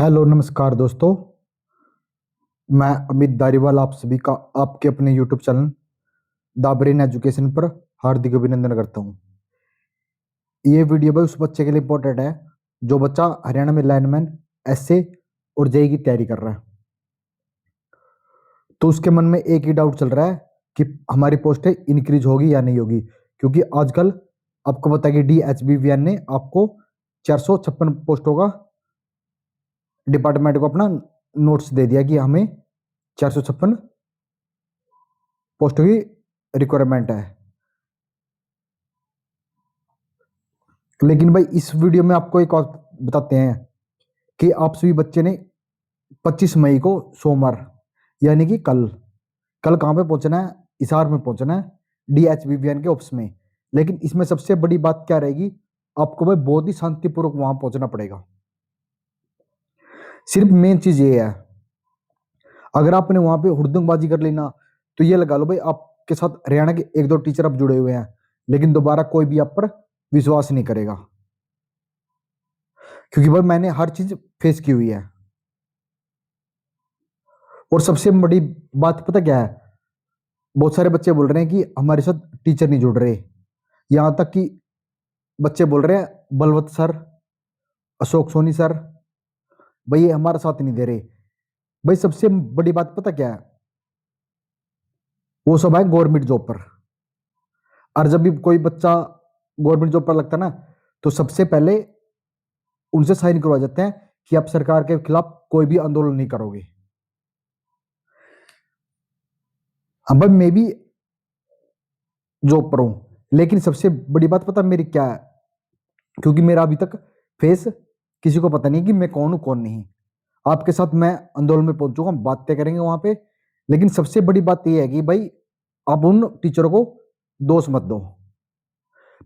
Hello नमस्कार दोस्तों। मैं अमित दारीवाल आप सभी का आपके अपने YouTube channel the brain education पर हार्दिक अभिनंदन करता हूं। ये वीडियो भाई उस बच्चे के लिए इंपॉर्टेंट है जो बच्चा हरियाणा में लाइनमैन एसए और जेई की तैयारी कर रहा है। तो उसके मन में एक ही डाउट चल रहा है कि हमारी पोस्टें इंक्रीज होगी या नहीं होगी, क्योंकि आजकल आपको पता है कि DHBVN ने आपको 456 पोस्टों का डिपार्टमेंट को अपना नोट्स दे दिया कि हमें 456 पोस्टों की रिक्वायरमेंट है। लेकिन भाई इस वीडियो में आपको एक और बताते हैं कि आप सभी बच्चे ने 25 मई को सोमवार यानी कि कल कल कहाँ पे पहुंचना है? हिसार में पहुंचना है, DHBVN के ऑफिस में। लेकिन इसमें सबसे बड़ी बात क्या रहेगी, आपको भाई बहुत ही शांतिपूर्वक वहां पहुंचना पड़ेगा। सिर्फ मेन चीज ये है, अगर आपने वहां पे हुड़दंगबाजी कर लेना तो ये लगा लो भाई आपके साथ हरियाणा के एक दो टीचर अब जुड़े हुए हैं, लेकिन दोबारा कोई भी आप पर विश्वास नहीं करेगा, क्योंकि भाई मैंने हर चीज फेस की हुई है। और सबसे बड़ी बात पता क्या है, बहुत सारे बच्चे बोल रहे हैं कि हमारे साथ टीचर नहीं जुड़ रहे। यहां तक कि बच्चे बोल रहे हैं बलवंत सर, अशोक सोनी सर, भाई ये हमारा साथ नहीं दे रहे। भाई सबसे बड़ी बात पता क्या है, वो सब है गवर्नमेंट जॉब पर। और जब भी कोई बच्चा गवर्नमेंट जॉब पर लगता है ना, तो सबसे पहले उनसे साइन करवा जाते हैं कि आप सरकार के खिलाफ कोई भी आंदोलन नहीं करोगे। हाँ भाई मैं भी जॉब पर हूं, लेकिन सबसे बड़ी बात पता मेरी क्या है, क्योंकि मेरा अभी तक फेस किसी को पता नहीं कि मैं कौन हूं कौन नहीं। आपके साथ मैं आंदोलन में पहुंचूंगा, बातें करेंगे वहां पे। लेकिन सबसे बड़ी बात यह है कि भाई आप उन टीचरों को दोष मत दो।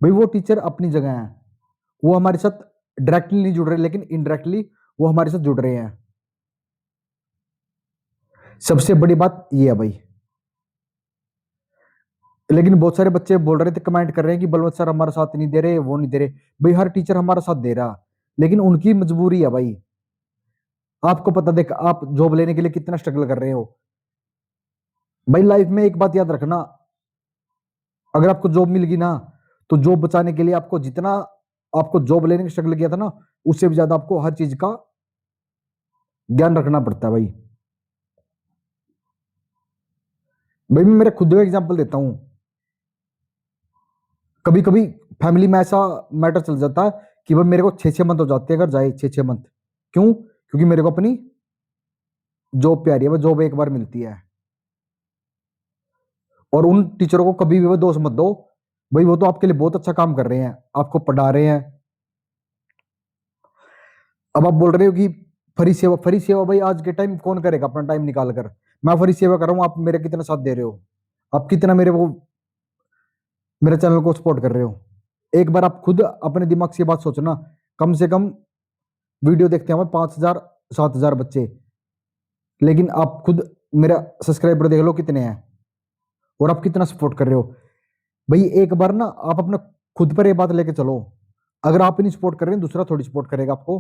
भाई वो टीचर अपनी जगह है, वो हमारे साथ डायरेक्टली नहीं जुड़ रहे, लेकिन इनडायरेक्टली वो हमारे साथ जुड़ रहे हैं। सबसे बड़ी बात ये है भाई। लेकिन बहुत सारे बच्चे बोल रहे थे, कमेंट कर रहे हैं कि बलवंत सर हमारा साथ नहीं दे रहे, वो नहीं दे रहे। भाई हर टीचर हमारा साथ दे रहा, लेकिन उनकी मजबूरी है भाई। आपको पता, देख आप जॉब लेने के लिए कितना स्ट्रगल कर रहे हो। भाई लाइफ में एक बात याद रखना, अगर आपको जॉब मिल गई ना, तो जॉब बचाने के लिए आपको जितना आपको जॉब लेने का स्ट्रगल किया था ना, उससे भी ज्यादा आपको हर चीज का ज्ञान रखना पड़ता है भाई। भाई मैं मेरा खुद का एग्जांपल देता हूं। कभी कभी फैमिली में ऐसा मैटर चल जाता है कि भाई मेरे को 6-6 मंथ हो जाते हैं अगर जाए 6-6 मंथ। क्यों? क्योंकि मेरे को अपनी जॉब प्यारी है, वह जॉब एक बार मिलती है। और उन टीचरों को कभी भी वो दोष मत दो, भाई वो तो आपके लिए बहुत अच्छा काम कर रहे हैं, आपको पढ़ा रहे हैं। अब आप बोल रहे हो कि फ्री सेवा भाई आज के टाइम कौन करेगा अपना टाइम निकाल कर? मैं फ्री सेवा कर रहा हूं, आप मेरे कितना साथ दे रहे हो, आप कितना मेरे को मेरे चैनल को सपोर्ट कर रहे हो। एक बार आप खुद अपने दिमाग से बात सोचना, कम से कम वीडियो देखते हैं 5,000 7,000 बच्चे, लेकिन आप खुद मेरा सब्सक्राइबर देख लो कितने हैं, और आप कितना सपोर्ट कर रहे हो। भाई एक बार ना आप अपना खुद पर ये बात लेके चलो, अगर आप ही नहीं सपोर्ट कर रहे हैं दूसरा थोड़ी सपोर्ट करेगा आपको।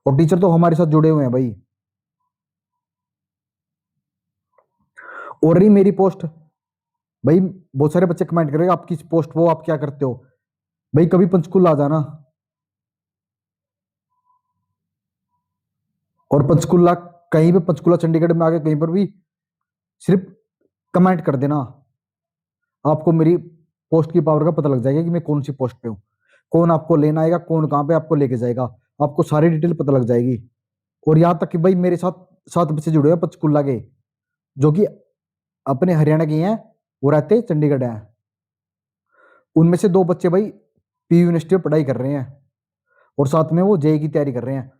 और टीचर तो हमारे साथ जुड़े हुए हैं भाई। और रही मेरी पोस्ट, भाई बहुत सारे बच्चे कमेंट करेंगे आपकी पोस्ट वो आप क्या करते हो। भाई कभी पंचकुला आ जाना, और पंचकुला कहीं पे, पंचकुला चंडीगढ़ में आके कहीं पर भी सिर्फ कमेंट कर देना, आपको मेरी पोस्ट की पावर का पता लग जाएगा कि मैं कौन सी पोस्ट पे हूँ, कौन आपको लेना आएगा, कौन कहाँ पे आपको लेके जाएगा, आपको सारी डिटेल पता लग जाएगी। और यहाँ तक कि भाई मेरे साथ 7 बच्चे जुड़े हैं पंचकुला के, जो कि अपने हरियाणा के हैं, वो रहते चंडीगढ़ है। उनमें से 2 बच्चे भाई PU यूनिवर्सिटी में पढ़ाई कर रहे हैं, और साथ में वो जेई की तैयारी कर रहे हैं।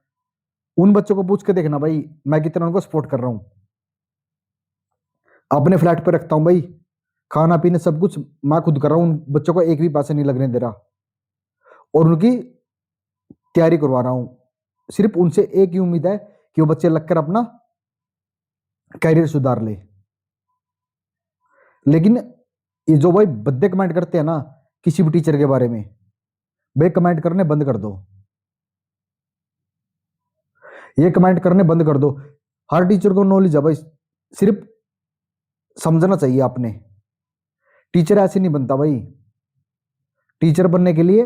उन बच्चों को पूछ के देखना भाई मैं कितना उनको सपोर्ट कर रहा हूँ। अपने फ्लैट पर रखता हूँ भाई, खाना पीना सब कुछ मैं खुद कर रहा हूँ, उन बच्चों को एक भी पैसे नहीं लगने दे रहा, और उनकी तैयारी करवा रहा हूँ। सिर्फ उनसे एक ही उम्मीद है कि वो बच्चे लगकर अपना कैरियर सुधार ले। लेकिन ये जो भाई बद्दे कमेंट करते हैं ना किसी भी टीचर के बारे में, भाई कमेंट करने बंद कर दो। ये कमेंट करने बंद कर दो। हर टीचर को नॉलेज है भाई, सिर्फ समझना चाहिए आपने। टीचर ऐसे नहीं बनता भाई। टीचर बनने के लिए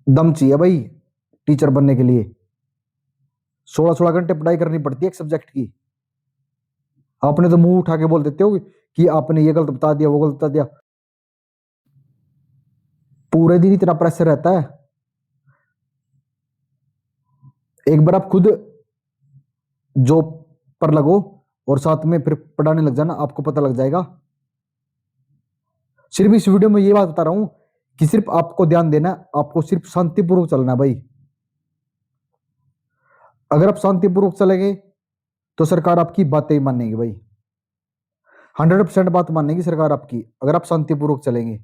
दम चाहिए भाई। टीचर बनने के लिए 16-16 घंटे पढ़ाई करनी पड़ती है एक सब्जेक्ट की। आपने तो मुंह उठा के बोल देते हो कि आपने ये गलत बता दिया, वो गलत बता दिया। पूरे दिन इतना प्रेशर रहता है। एक बार आप खुद जॉब पर लगो और साथ में फिर पढ़ाने लग जाना, आपको पता लग जाएगा। सिर्फ इस वीडियो में ये बात बता रहा हूं कि सिर्फ आपको ध्यान देना, आपको सिर्फ शांतिपूर्वक चलना भाई। अगर आप शांतिपूर्वक चलेंगे तो सरकार आपकी बातें ही मानेगी भाई। 100% बात मानेगी सरकार आपकी, अगर आप शांतिपूर्वक चलेंगे।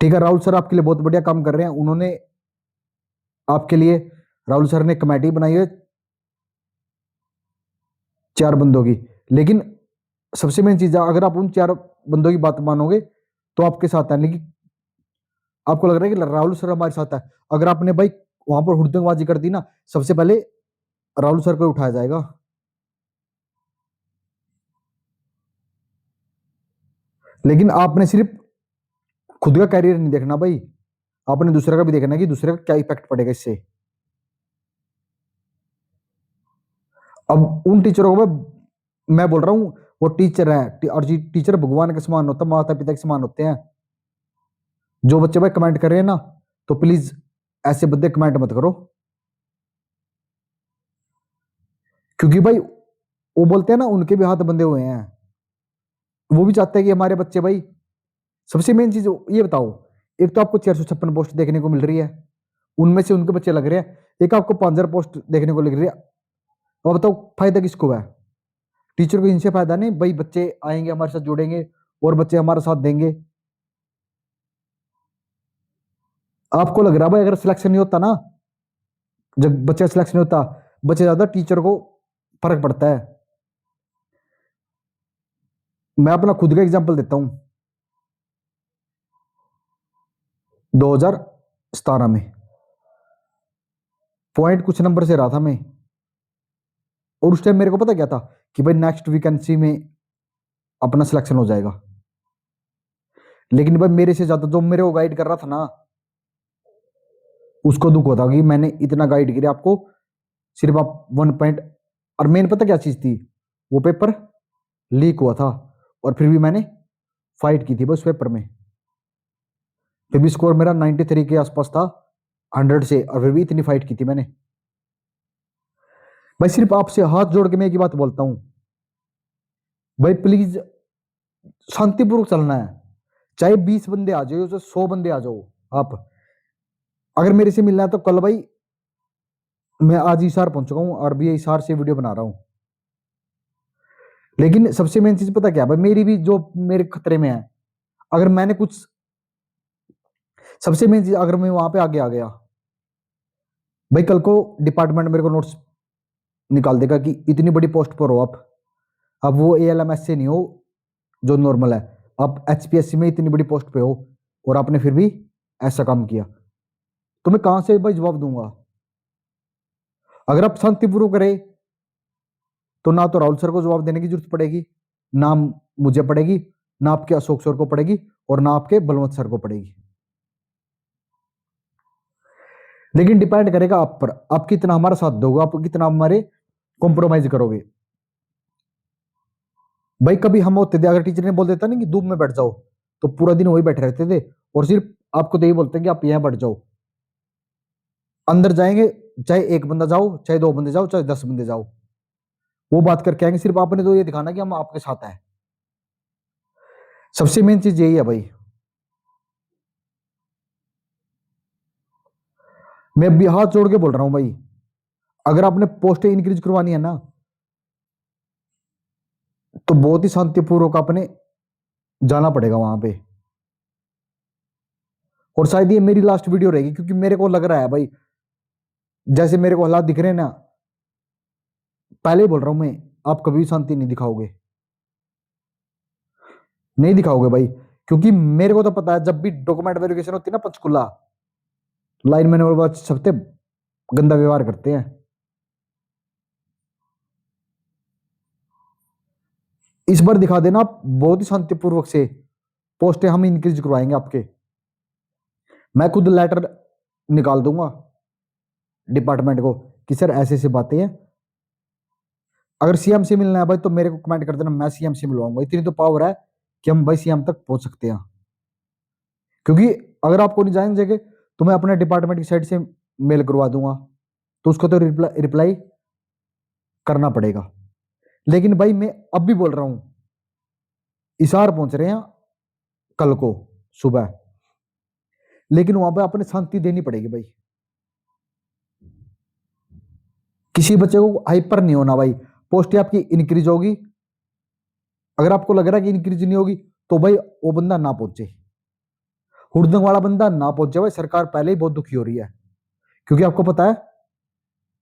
ठीक है, राहुल सर आपके लिए बहुत बढ़िया काम कर रहे हैं। उन्होंने आपके लिए, राहुल सर ने कमेटी बनाई है 4 बंदों की। लेकिन सबसे मेन चीज है, अगर आप उन 4 बंदों की बात मानोगे तो आपके साथ है। लेकिन आपको लग रहा है कि राहुल सर हमारे साथ है, अगर आपने भाई वहां पर हुड़दंगबाजी कर दी ना, सबसे पहले राहुल सर को उठाया जाएगा। लेकिन आपने सिर्फ खुद का कैरियर नहीं देखना भाई, आपने दूसरे का भी देखना कि दूसरे का क्या इफेक्ट पड़ेगा इससे। अब उन टीचरों को मैं बोल रहा हूं, वो टीचर है और जी टीचर भगवान के समान होता है, माता पिता के समान होते हैं। जो बच्चे भाई कमेंट कर रहे हैं ना, तो प्लीज ऐसे बंदे कमेंट मत करो। क्योंकि भाई वो बोलते हैं ना, उनके भी हाथ बंधे हुए हैं। वो भी चाहते हैं कि हमारे बच्चे भाई, सबसे मेन चीज ये बताओ, एक तो आपको 456 पोस्ट देखने को मिल रही है, उनमें से उनके बच्चे लग रहे हैं। एक आपको 5000 पोस्ट देखने को लग रही है। अब बताओ फायदा किसको है? टीचर को इनसे फायदा नहीं भाई, बच्चे आएंगे हमारे साथ जुड़ेंगे और बच्चे हमारा साथ देंगे। आपको लग रहा है भाई अगर सिलेक्शन नहीं होता ना, जब बच्चे सिलेक्शन नहीं होता, बच्चे ज्यादा, टीचर को फर्क पड़ता है। मैं अपना खुद का एग्जांपल देता हूं। 2017 में पॉइंट कुछ नंबर से रहा था मैं, और उस टाइम मेरे को पता क्या था कि भाई नेक्स्ट वैकेंसी में अपना सिलेक्शन हो जाएगा। लेकिन भाई मेरे से ज्यादा जो मेरे को गाइड कर रहा था ना, उसको दुख होता कि मैंने इतना गाइड किया आपको, सिर्फ आप 1 पॉइंट। और मेन पता क्या चीज थी, वो पेपर लीक हुआ था और फिर भी मैंने फाइट की थी बस पेपर में। फिर भी स्कोर मेरा 93 के आसपास था 100 से, और फिर भी इतनी फाइट की थी मैंने। भाई सिर्फ आपसे हाथ जोड़ के मैं एक ही बात बोलता हूं, भाई प्लीज शांतिपूर्वक चलना है। चाहे 20 बंदे आ जाओ, चाहे 100 बंदे आ जाओ। आप अगर मेरे से मिलना है तो कल भाई, मैं आज हिसार पहुंच चुका हूं और भी हिसार से वीडियो बना रहा हूं। लेकिन सबसे मेन चीज पता क्या भाई, मेरी भी जो मेरे खतरे में है, अगर मैंने कुछ, सबसे मेन चीज, अगर मैं वहां पे आगे आ गया भाई, कल को डिपार्टमेंट मेरे को नोट्स निकाल देगा कि इतनी बड़ी पोस्ट पर हो आप। अब वो ALMS से नहीं हो जो नॉर्मल है, आप HPSC में इतनी बड़ी पोस्ट पे हो और आपने फिर भी ऐसा काम किया, तो मैं कहां से भाई जवाब दूंगा? अगर आप शांतिपूर्वक करें तो ना तो राहुल सर को जवाब देने की जरूरत पड़ेगी, ना मुझे पड़ेगी, ना आपके अशोक सर को पड़ेगी, और ना आपके बलवंत सर को पड़ेगी। लेकिन डिपेंड करेगा आप पर, आप कितना हमारा साथ दोगे, आप कितना हमारे कॉम्प्रोमाइज करोगे। भाई कभी हम होते थे, अगर टीचर ने बोल देता ना कि धूप में बैठ जाओ, तो पूरा दिन वही बैठे रहते थे और सिर्फ आपको तो यही बोलते हैं कि आप यहां बैठ जाओ। अंदर जाएंगे, चाहे एक बंदा जाओ, चाहे 2 बंदे जाओ, चाहे 10 बंदे जाओ, वो बात करके आएंगे। सिर्फ आपने तो ये दिखाना कि हम आपके साथ हैं। सबसे मेन चीज यही है भाई। मैं भी हाथ जोड़ के बोल रहा हूं भाई, अगर आपने पोस्टें इंक्रीज करवानी है ना, तो बहुत ही शांतिपूर्वक आपने जाना पड़ेगा वहां पे। और शायद ये मेरी लास्ट वीडियो रहेगी, क्योंकि मेरे को लग रहा है भाई, जैसे मेरे को हालात दिख रहे हैं ना, पहले ही बोल रहा हूं मैं, आप कभी शांति नहीं दिखाओगे, नहीं दिखाओगे भाई। क्योंकि मेरे को तो पता है, जब भी डॉक्यूमेंट वेरिफिकेशन होती है ना पंचकुला, लाइनमैन और बात सबसे गंदा व्यवहार करते हैं। इस बार दिखा देना आप बहुत ही शांतिपूर्वक से, पोस्टें हम इंक्रीज करवाएंगे आपके। मैं खुद लेटर निकाल दूंगा डिपार्टमेंट को कि सर ऐसे ऐसे बातें हैं। अगर सीएम से मिलना है भाई तो मेरे को कमेंट कर देना, मैं सीएम से मिलवाऊंगा। इतनी तो पावर है कि हम भाई सीएम तक पहुंच सकते हैं। क्योंकि अगर आपको नहीं जाने देंगे तो मैं अपने डिपार्टमेंट की साइड से मेल करवा दूंगा, तो उसको तो रिप्लाई करना पड़ेगा। लेकिन भाई मैं अब भी बोल रहा हूं, इसार पहुंच रहे हैं कल को सुबह, लेकिन वहां पे आपने शांति देनी पड़ेगी भाई। किसी बच्चे को हाइपर नहीं होना भाई। पोस्ट आपकी इंक्रीज होगी, अगर आपको लग रहा है कि इंक्रीज नहीं होगी तो भाई वो बंदा ना पहुंचे, हुड़दंग वाला बंदा ना पहुंचे भाई। सरकार पहले ही बहुत दुखी हो रही है, क्योंकि आपको पता है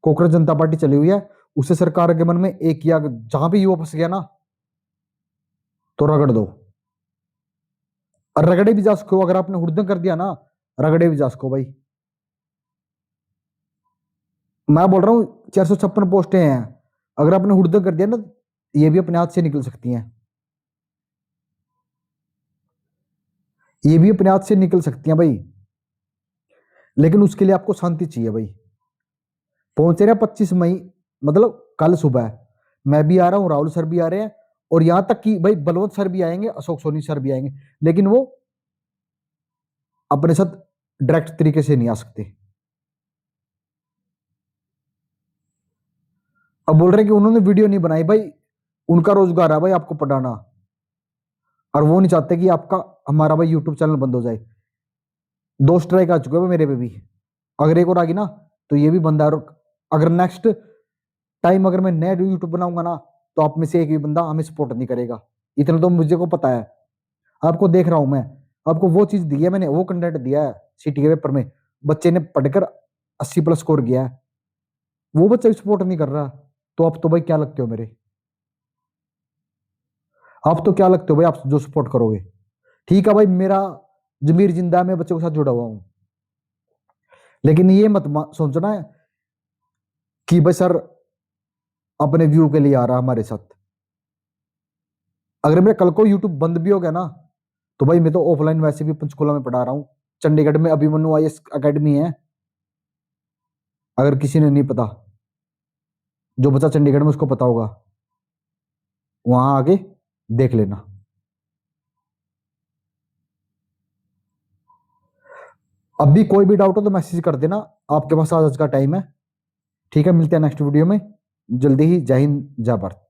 कांग्रेस जनता पार्टी चली हुई है, उससे सरकार के मन में एक या जहां भी युवा फंस गया ना तो रगड़ दो। और रगड़े भी जा सको, अगर आपने हुड़दंग कर दिया ना रगड़े भी जा सको भाई। मैं बोल रहा हूँ 456 पोस्टें हैं, अगर आपने हुड़दंग कर दिया ना ये भी अपने हाथ से निकल सकती हैं, ये भी अपने हाथ से निकल सकती हैं भाई। लेकिन उसके लिए आपको शांति चाहिए भाई। पहुंचे रहे 25 मई, मतलब कल सुबह मैं भी आ रहा हूँ, राहुल सर भी आ रहे हैं, और यहां तक कि भाई बलवंत सर भी आएंगे, अशोक सोनी सर भी आएंगे, लेकिन वो अपने साथ डायरेक्ट तरीके से नहीं आ सकते। अब बोल रहे कि उन्होंने वीडियो नहीं बनाई भाई, उनका रोजगार है भाई आपको पढ़ाना, और वो नहीं चाहते कि आपका हमारा भाई यूट्यूब चैनल बंद हो जाए। 2 स्ट्राइक आ चुके हैं मेरे पे भी, अगर एक और आ गई ना तो ये भी बंदा। और अगर नेक्स्ट टाइम अगर मैं नया यूट्यूब बनाऊंगा ना तो आप में से एक भी बंदा हमें सपोर्ट नहीं करेगा, इतना तो मुझे को पता है। आपको देख रहा हूं मैं, आपको वो चीज दी है मैंने, वो कंटेंट दिया है सिटी के पेपर में, बच्चे ने पढ़कर 80+ स्कोर किया है, वो बच्चा भी सपोर्ट नहीं कर रहा। तो आप तो भाई क्या लगते हो मेरे, आप तो क्या लगते हो भाई, आप जो सपोर्ट करोगे। ठीक है भाई, मेरा जमीर जिंदा है, मैं बच्चों के साथ जुड़ा हुआ हूं, लेकिन ये मत सोचना है कि भाई सर अपने व्यू के लिए आ रहा हमारे साथ। अगर मेरा कल को यूट्यूब बंद भी हो गया ना तो भाई मैं तो ऑफलाइन वैसे भी पंचकुला में पढ़ा रहा हूँ, चंडीगढ़ में अभिमन्यु IAS अकेडमी है, अगर किसी ने नहीं पता, जो बच्चा चंडीगढ़ में उसको पता होगा, वहां आके देख लेना। अब भी कोई भी डाउट हो तो मैसेज कर देना, आपके पास आज का टाइम है। ठीक है, मिलते हैं नेक्स्ट वीडियो में जल्दी ही। जय हिंद, जय भारत।